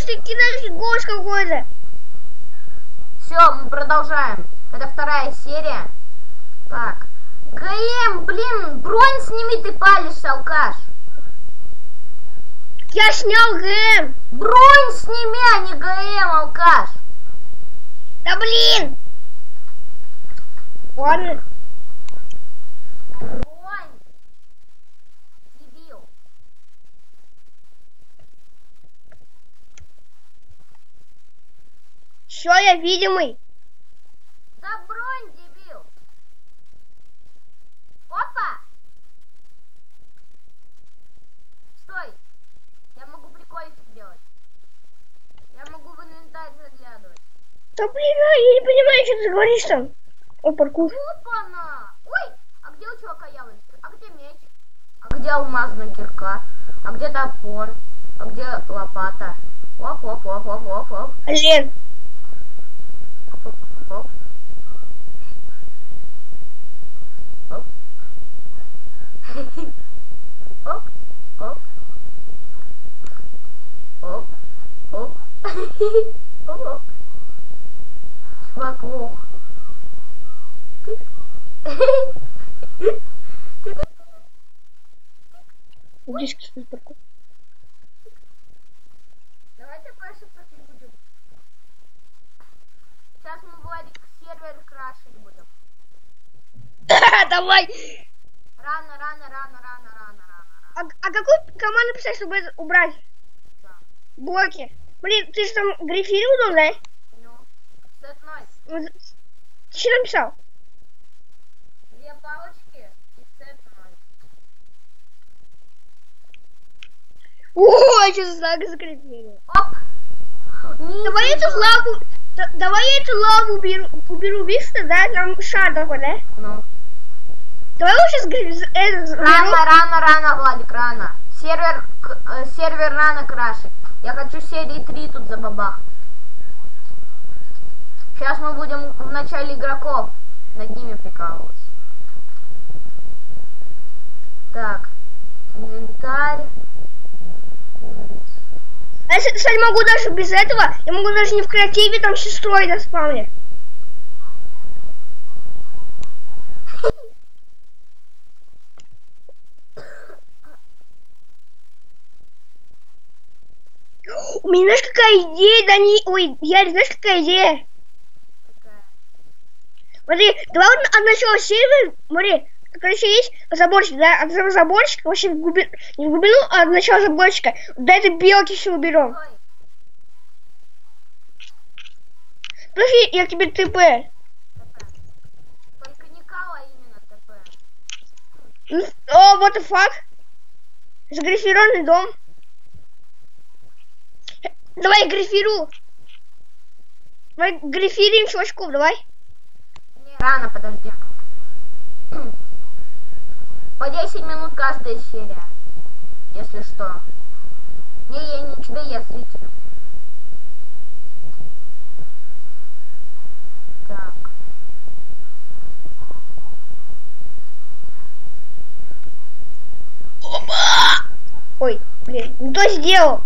ты кидаешь голос какой-то. Все, мы продолжаем. Это вторая серия. Так. ГМ, блин, бронь сними, ты палишься, алкаш. Я снял ГМ. Бронь сними, а не ГМ, алкаш. Да блин. Ладно. Бронь. Дебил. Все, я видимый. Да бронь, дебил. Опа. Стой. Я могу прикольчик делать. Я могу в инвентарь заглядывать. Да блин, я не понимаю, что ты говоришь там. О, паркур. Опа-на! Ой, а где у чувака яблочко? А где меч? А где алмазная кирка? А где топор? А где лопата? Оп. Блин. Оп. Оп. Оп. Оп. Оп. Оп. Оп. Чувак, лох. Диски что паркур. Давайте пошипать будем. Сейчас мы, Владик, сервер крашить будем. Давай. Рано. А какую команду писать, чтобы это убрать? Да. Блоки. Блин, ты же там гриферил дом, да? Ну, сет 0. Ты что написал? 2 палочки и сет 0. О, я что-то знак закрепил. Оп! Давай эту лаву, давай я эту лаву уберу, видишь, да? Там шар такой, да? Ну. Давай сейчас Рано, Владик, рано. Сервер рано крашит. Я хочу серии 3 тут забабах. Сейчас мы будем в начале игроков над ними прикалываться. Так. Инвентарь. А я, кстати, могу даже без этого, я могу даже не в креативе там все строить на спауне. У меня, знаешь, какая идея, Дани... Ой, Ярик, знаешь, какая идея? Смотри, давай вот от начала сервера, смотри, короче, есть заборчик, да, от заборчика, вообще не в глубину, а от начала заборчика, до этой белки все уберем. Подожди, я к тебе ТП. Только не кала, именно ТП. О, what the fuck? Загрифированный дом. Давай грифиру. Давай грифирим чувачков, давай. Не, рано, подожди. По 10 минут каждая серия. Если что. Не, я не тебе, я зритель. Так. Ой, блин, не то сделал.